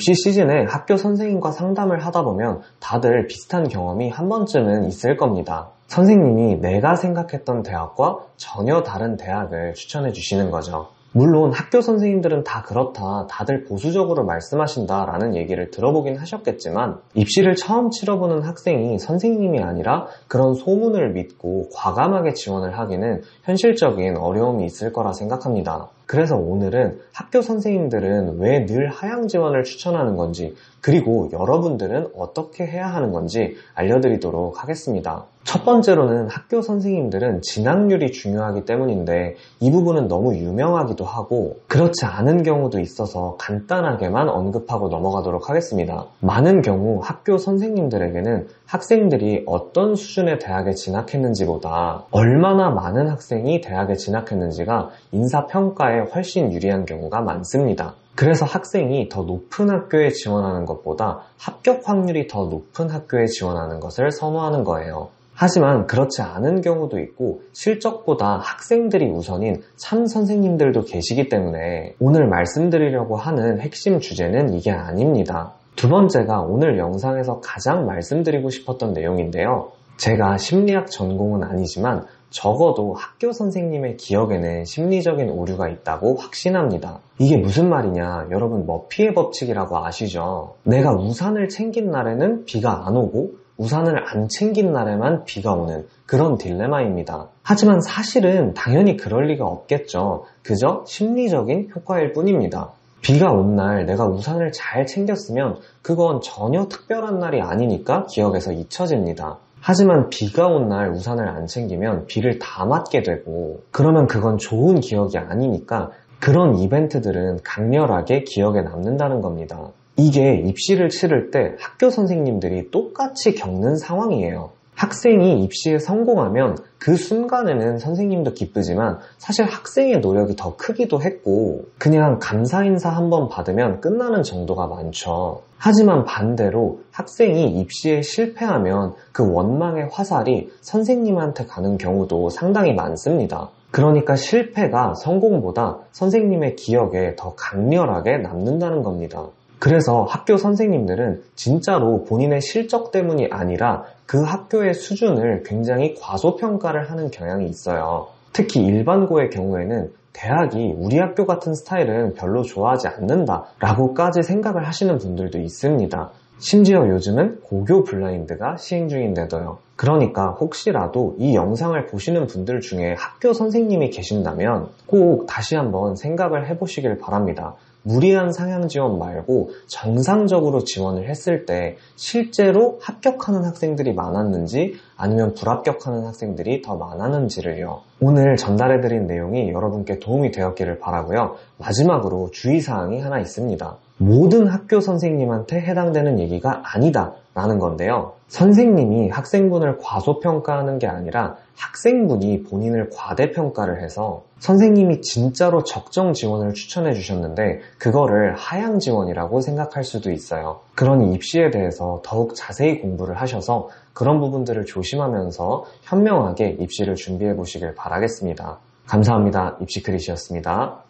입시 시즌에 학교 선생님과 상담을 하다 보면 다들 비슷한 경험이 한 번쯤은 있을 겁니다. 선생님이 내가 생각했던 대학과 전혀 다른 대학을 추천해 주시는 거죠. 물론 학교 선생님들은 다 그렇다, 다들 보수적으로 말씀하신다라는 얘기를 들어보긴 하셨겠지만 입시를 처음 치러보는 학생이 선생님이 아니라 그런 소문을 믿고 과감하게 지원을 하기는 현실적인 어려움이 있을 거라 생각합니다. 그래서 오늘은 학교 선생님들은 왜 늘 하향 지원을 추천하는 건지, 그리고 여러분들은 어떻게 해야 하는 건지 알려드리도록 하겠습니다. 첫 번째로는 학교 선생님들은 진학률이 중요하기 때문인데 이 부분은 너무 유명하기도 하고 그렇지 않은 경우도 있어서 간단하게만 언급하고 넘어가도록 하겠습니다. 많은 경우 학교 선생님들에게는 학생들이 어떤 수준의 대학에 진학했는지보다 얼마나 많은 학생이 대학에 진학했는지가 인사평가에 훨씬 유리한 경우가 많습니다. 그래서 학생이 더 높은 학교에 지원하는 것보다 합격 확률이 더 높은 학교에 지원하는 것을 선호하는 거예요. 하지만 그렇지 않은 경우도 있고 실적보다 학생들이 우선인 참 선생님들도 계시기 때문에 오늘 말씀드리려고 하는 핵심 주제는 이게 아닙니다. 두 번째가 오늘 영상에서 가장 말씀드리고 싶었던 내용인데요. 제가 심리학 전공은 아니지만 적어도 학교 선생님의 기억에는 심리적인 오류가 있다고 확신합니다. 이게 무슨 말이냐? 여러분 머피의 법칙이라고 아시죠? 내가 우산을 챙긴 날에는 비가 안 오고 우산을 안 챙긴 날에만 비가 오는 그런 딜레마입니다. 하지만 사실은 당연히 그럴 리가 없겠죠. 그저 심리적인 효과일 뿐입니다. 비가 온 날 내가 우산을 잘 챙겼으면 그건 전혀 특별한 날이 아니니까 기억에서 잊혀집니다. 하지만 비가 온 날 우산을 안 챙기면 비를 다 맞게 되고 그러면 그건 좋은 기억이 아니니까 그런 이벤트들은 강렬하게 기억에 남는다는 겁니다. 이게 입시를 치를 때 학교 선생님들이 똑같이 겪는 상황이에요. 학생이 입시에 성공하면 그 순간에는 선생님도 기쁘지만 사실 학생의 노력이 더 크기도 했고 그냥 감사 인사 한번 받으면 끝나는 정도가 많죠. 하지만 반대로 학생이 입시에 실패하면 그 원망의 화살이 선생님한테 가는 경우도 상당히 많습니다. 그러니까 실패가 성공보다 선생님의 기억에 더 강렬하게 남는다는 겁니다. 그래서 학교 선생님들은 진짜로 본인의 실적 때문이 아니라 그 학교의 수준을 굉장히 과소평가를 하는 경향이 있어요. 특히 일반고의 경우에는 대학이 우리 학교 같은 스타일은 별로 좋아하지 않는다 라고까지 생각을 하시는 분들도 있습니다. 심지어 요즘은 고교 블라인드가 시행 중인데도요. 그러니까 혹시라도 이 영상을 보시는 분들 중에 학교 선생님이 계신다면 꼭 다시 한번 생각을 해보시길 바랍니다. 무리한 상향 지원 말고 정상적으로 지원을 했을 때 실제로 합격하는 학생들이 많았는지 아니면 불합격하는 학생들이 더 많았는지를요. 오늘 전달해드린 내용이 여러분께 도움이 되었기를 바라고요. 마지막으로 주의사항이 하나 있습니다. 모든 학교 선생님한테 해당되는 얘기가 아니다 라는 건데요. 선생님이 학생분을 과소평가하는 게 아니라 학생분이 본인을 과대평가를 해서 선생님이 진짜로 적정 지원을 추천해 주셨는데 그거를 하향 지원이라고 생각할 수도 있어요. 그러니 입시에 대해서 더욱 자세히 공부를 하셔서 그런 부분들을 조심하면서 현명하게 입시를 준비해 보시길 바라겠습니다. 감사합니다. 입시크릿이었습니다.